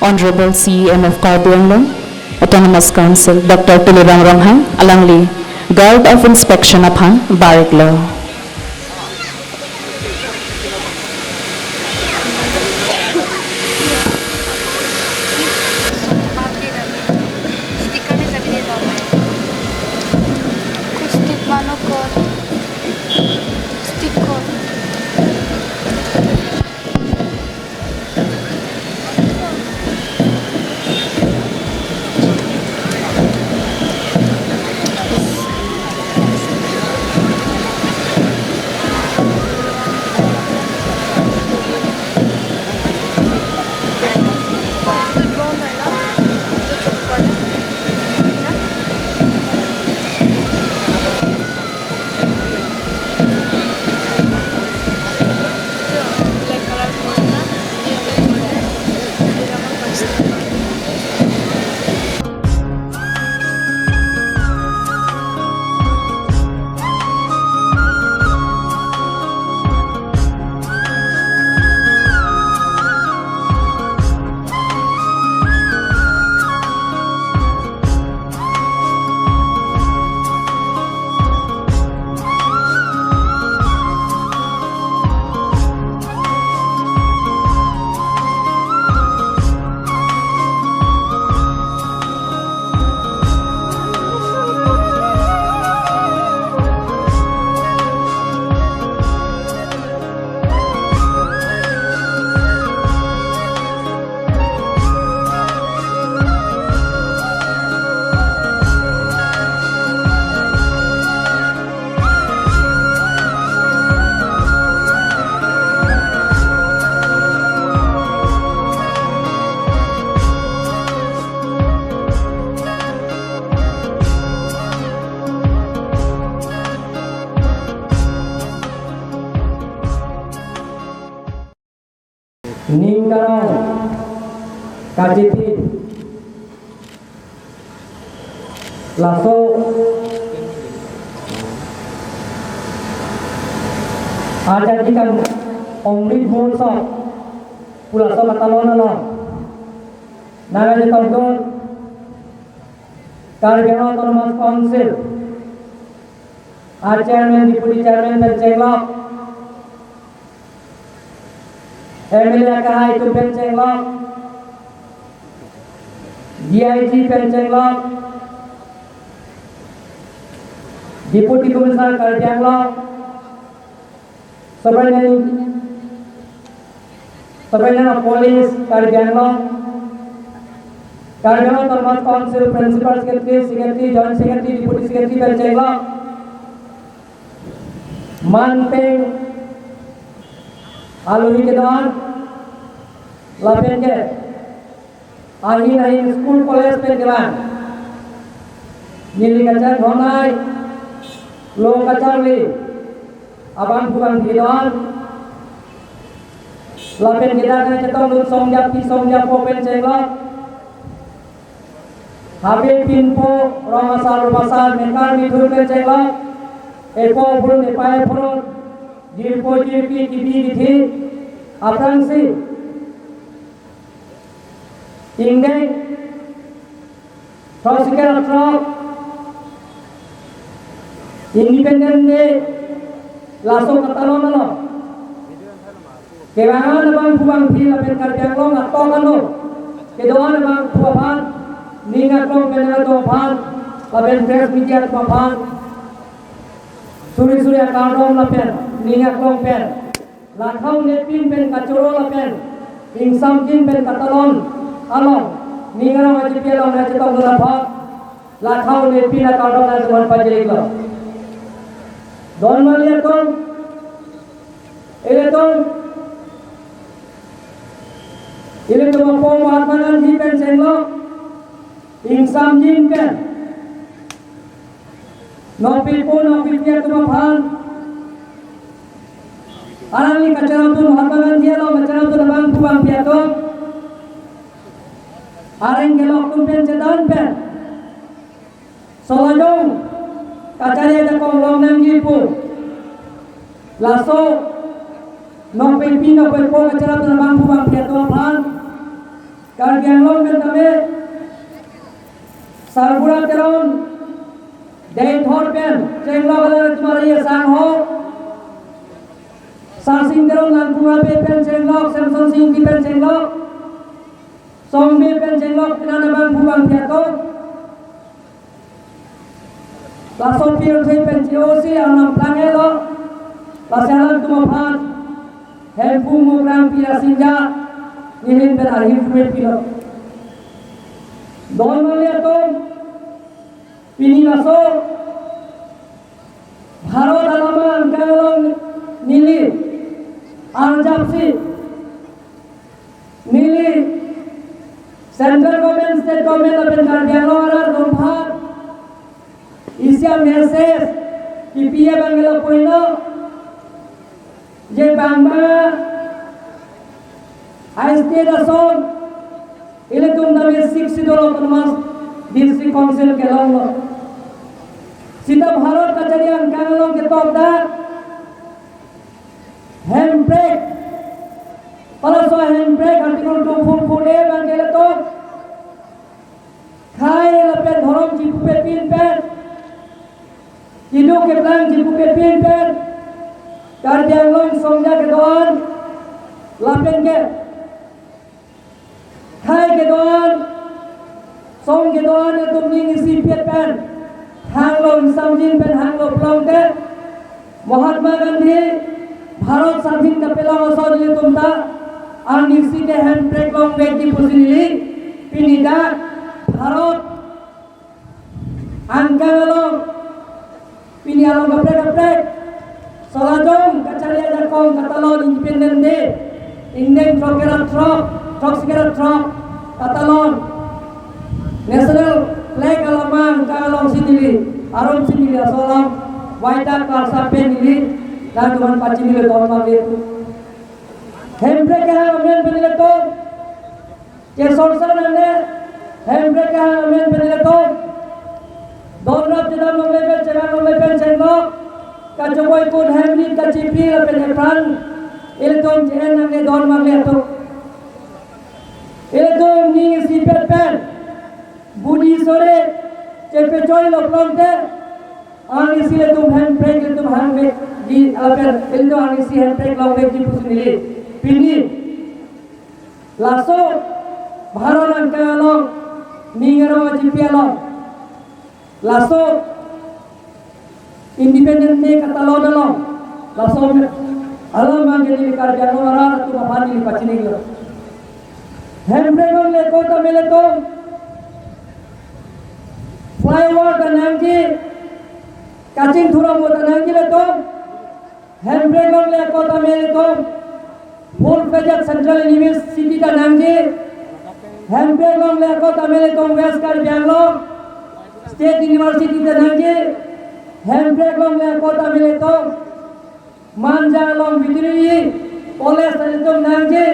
Honorable CEM of Ingdeng, Autonomous Council, Dr. Tulirang Ronghang, alangli Guard of Inspection upon Barik Law. Ningkarong Kajiti Laso Ajajikan Omrit Bonsok Pulaso Katalon along Naraja Tongkol Kargano Autonomous Council Chairman, Deputy Chairman Pencenglok MLA Kahai itu Pencenglok DIG Pencenglok Deputy Commissioner Karjanglok Superintendent of Police Karjanglok Karjanglok Autonomous Council Principal Secretary, Joint Secretary, Deputy Secretary Pencenglok Manpeng Alui Kedon Lapenge Ahin School College Penjalan Nili Kacar Honai Lo Kacarli Abang Bukan Kedon Lapen kita kena cetok Lun Songjap Po Pencenglok Habib Pinpo Romasal Mekar Midhur Pencenglok Epo Purun Epaya Purun Diphu JP Kidi Aprangsi Ingdeng Prosecutor Trok Independent Langsung katalon lo Kewangan bang Bang Pila Penkar Janglong atau kanu Kedoan bang Puapan Ningat long Penal Tuapan Laben Press Media Tuapan Suri Akadong Lapen Ningat long pen Lakhau Nepin pen Kacuro Lapen Ingsam Jin pen katalon Along Ningarang Ajipia Long Najitong Lapak Lakhau Nepin Akadong Najuan Pajerigo Don Maliatong Eletong Eletong Pong Watmanan Jipen Senglo Ingsam Jin pen Nopi po nopi dia tumapan Alami kacaran tu Watmanan dia lo kacaran tu nabang puang piato areng gelok tumpen cedan pen solajong kacari ada kong long nang Diphu laso nong pe pino pe po acara tu bang pu bang pia tu pan kar yang long pen kame sargura teron dei thor pen cheng lo gala tumhara ye sang ho sasing teron lang kuma pe pen cheng lo samson sing ki pen cheng lo song be pen cheng lo pinana bang pu bang pia tu laso pir thei pen chiosi anam plangelo lasalan tumapan helpu mugram pia sinja nilin pen arhim fume pilo don malia to pini laso bharot alaman kalong nili arjapsi nili central government state government apen kardialo arar donbhat isya message ki pia bangelo poino je bangba aiste dason ile tum dami 6 dolo autonomous district council kelong lo sita bharat kacharian kangalong ke topda handbrake palaso handbrake article 244A bangele to khai lapen dhorom jipu pe pin pen kidu ke plan jipu ke pin pen kardiang long somja ke doan lapen ke khai ke doan song ke doan tum ning isi pet pen hang lo samjin pen hang lo plong ke Mahatma Gandhi Bharat Sadhin ka pelang asal le tumta arni si ke hand brake long back di pusinili pinida Bharat angkalong pini along kaprek solajong kacari ada kong katalon independent day Ingdeng truck katalon national flag alamang kalong sinili arom sinili asolong waita kalsa penili dan tuan pacini le dorma itu handbrake ha amen penile to ke sorsan ane handbrake ha amen penile to dorap tidak menglebel jangan menglebel cendok kacokoi pun hamli kacipi lepen ekran iltum jen nange dorma leto iltum ni sipet pen budi sore cepe coy lo plonte ani sile tum handbrake iltum handbrake di apen iltum ani si handbrake long brake di pusinili pini laso bharolan kalong ningero jipialong laso independent day katalon along laso alam mangeli kardiano arar tu mapani pachini lo handbrake on le kota mele to flyover ka nangki kaching thura mo ta nangki le to handbrake on le kota mele to full fledged central university ta nangki handbrake on le kota mele to west kar bangalore State University te nangge handbrake long le kota mile to manja long vidri college te to nangge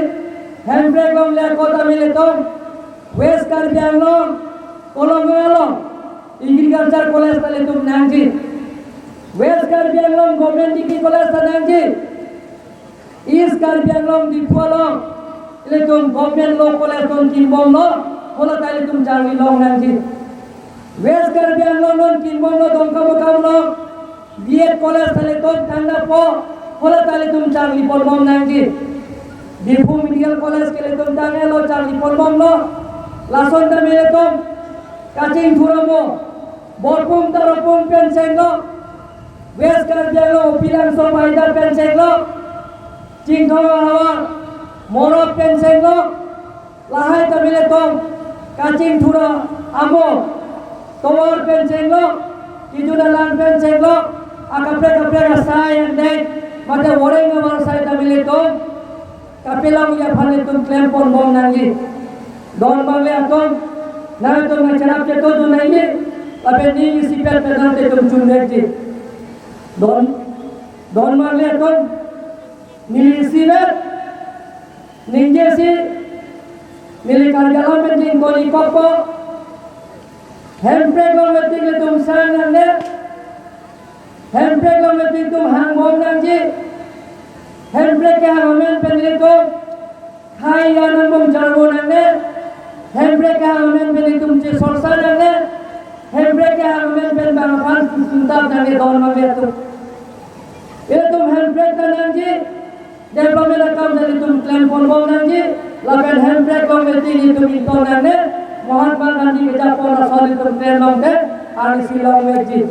handbrake long le kota mile to west kar bangalore kolongalo agriculture college te to nangge west kar bangalore government degree college te nangge east kar bangalore Diphu le to government law college to kimbom lo hola tale tum jangi long nangge West Caribbean London Kimbongo Dongkamu B.Ed College Taleton Tanda Po Hola Taletum Charlie Polmom Nangi Diphu Medical College Keletum Tangelo Charlie Polmom Lo Lasonda Meletom Kaching Thuramo Borpum Taropum Pensenglo West Caribbean Lo Pilang Somaida Pensenglo Chingthong Hawa Morop Pensenglo Lahai Tameletom Kaching Thura Amo Towar pensenglo, kijudalan pensenglo, akapre asai andai, mate orang ngamar sai tamile to, kapilang ya phane tum claim pon bom nangi, don bangle atom, na tum macharap ke to dunai abe ni sipel pedan te tum chunne ji, don bangle atom, nili sinet, ninge si, Milikan jalan penting koni kopo. Handbrake long penting tum sang nangge. Handbrake long penting tum hang bom nangji. Handbrake ke hang amen penting tum khai yanang bom jarbo nangge. Handbrake ke hang amen penting tum ci sorsa nangge. Handbrake ke hang amen penting bangfan suntab nangge don mangge tum. Ila tum handbrake nangji. Jab pamela kam dari tum claim phone bom nangji. Lakan handbrake long penting itu minto nangge. Mahatma Gandhi ke japon asal itu train long ke arni silang meji.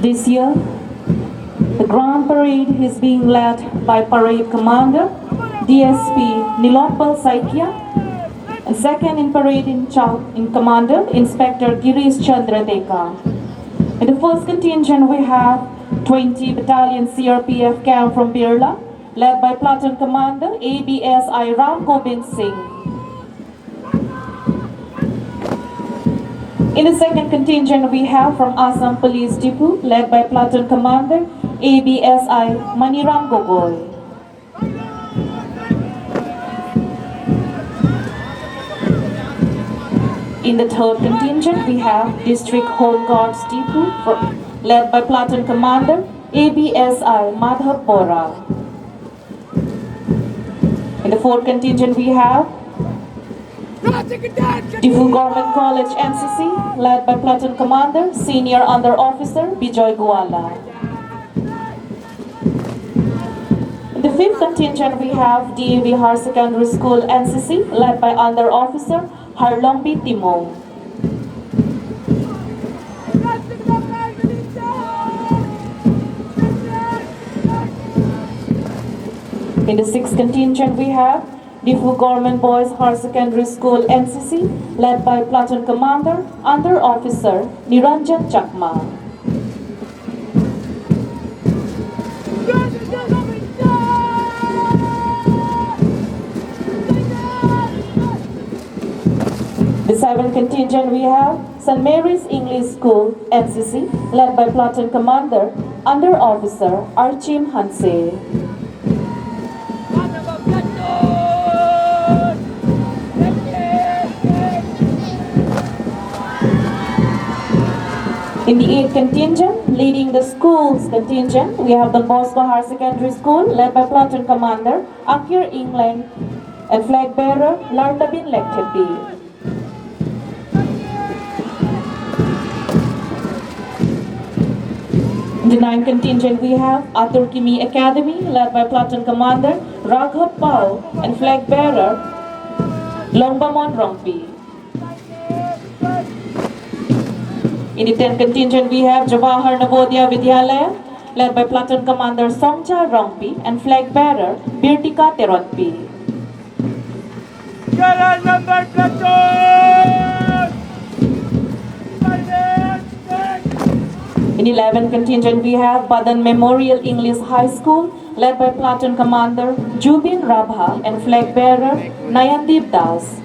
This year, the Grand Parade is being led by Parade Commander DSP Nilopal Saikia, and second in parade in Commander Inspector Girish Chandra Deka. In the first contingent, we have 20 Battalion CRPF camp from Birla, led by Platoon Commander ABSI Ram Gobind Singh. In the second contingent, we have from Assam Police Diphu, led by Platoon Commander ABSI Maniram Gogoi. In the third contingent, we have District Home Guards Diphu, led by Platoon Commander ABSI Madhav Bora. In the fourth contingent, we have Diphu Government College NCC, led by Platoon Commander Senior Under Officer Bijoy Guala. In the fifth contingent, we have DAV Higher Secondary School NCC, led by Under Officer Harlongbi Timong. In the sixth contingent, we have Diphu Government Boys Higher Secondary School NCC, led by Platoon Commander Under Officer Niranjan Chakma. The seventh contingent, we have St. Mary's English School NCC, led by Platoon Commander Under Officer Archim Hanse. In the eighth contingent, leading the schools contingent, we have Don Bosco Higher Secondary School, led by Platoon Commander Akir Ingdeng and flag bearer Lartabin Lektepi. In the ninth contingent, we have Atur Kimi Academy, led by Platoon Commander Raghav Pao and flag bearer Longbamon Rongpi. In the 10th contingent, we have Jawahar Navodaya Vidyalaya, led by Platoon Commander Songcha Rongpi and flag bearer Birtika Teronpi. Jalan number platoon! In the 11th contingent, we have Badan Memorial English High School, led by Platoon Commander Jubin Rabha and flag bearer Nayandip Das.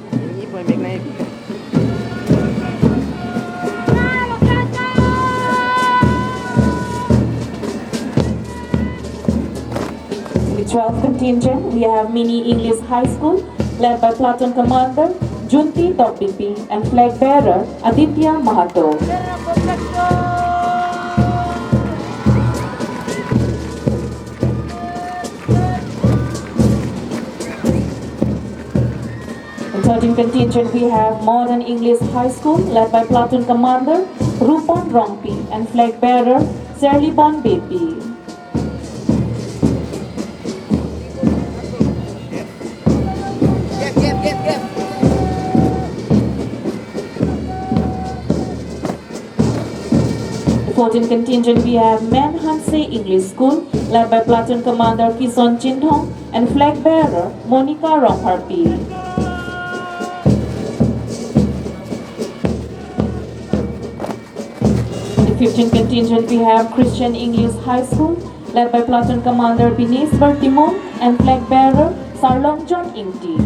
In the 12th contingent, we have Mini English High School, led by Platoon Commander Junti Tokbipi and flag bearer Aditya Mahato. In 13th contingent, we have Modern English High School, led by Platoon Commander Rupon Rongpi and flag bearer Serlibon Bepi. The 14th contingent, we have Men Hanse English School, led by Platoon Commander Kison Chindhong and flag bearer Monica Rongharpi. In the 15th contingent, we have Christian English High School, led by Platoon Commander Binis Bertimon and Flag Bearer Sarlong John Ingti.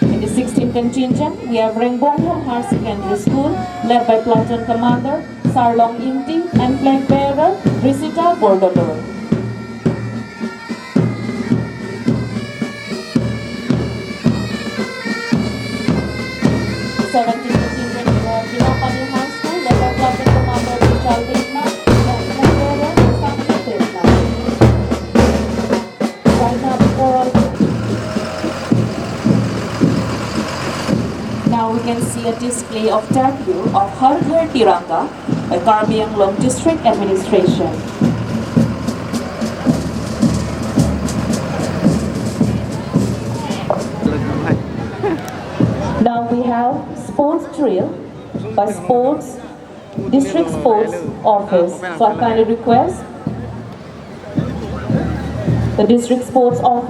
In the 16th contingent, we have Rengbongham Higher Secondary School, led by Platoon Commander Sarlong Ingti and Flag Bearer Risita Bordodor. 17th contingent, we have Vinapani High School, led by Platoon Commander Vishal Desna and Flag Bearer Sanjay Desna. Right now, now we can see a display of tableau of Har Ghar Tiranga by Karbi Anglong District Administration. Now we have sports drill by District Sports Office. So I kindly request the District Sports Office.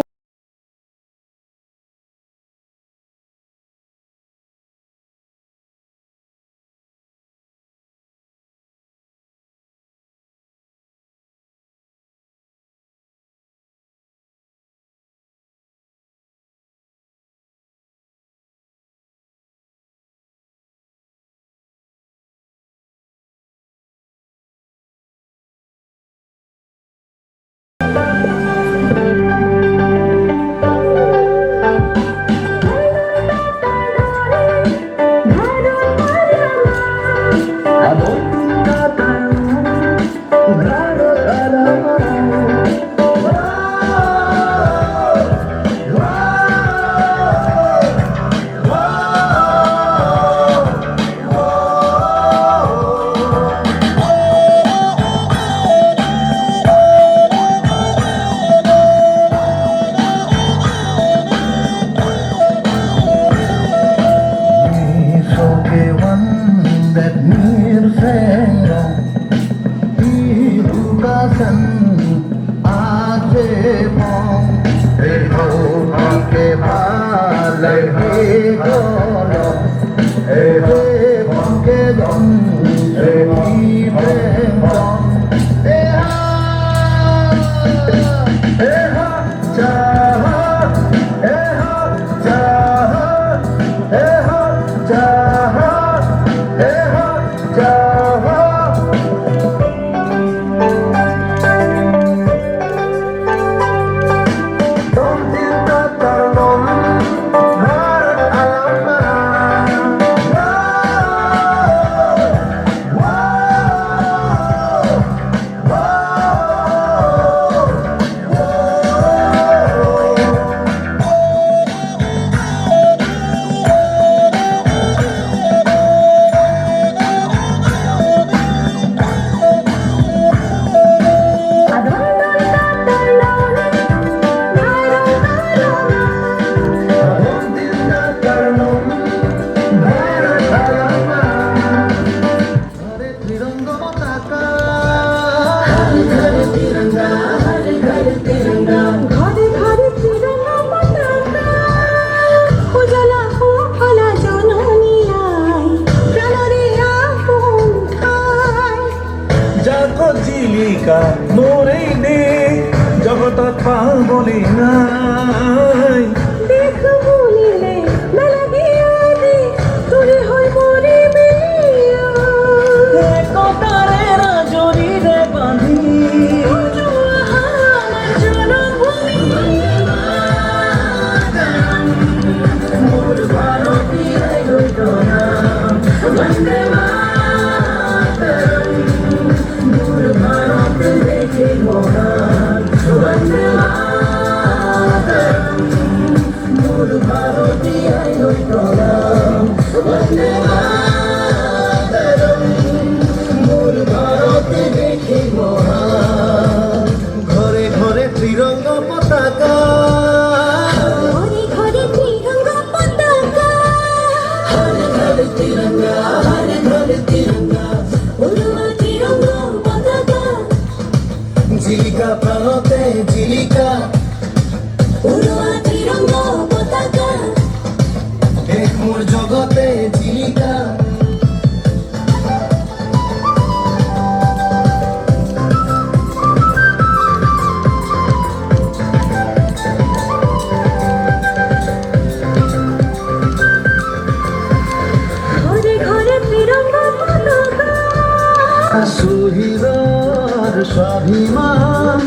শহীদর স্বাভিমান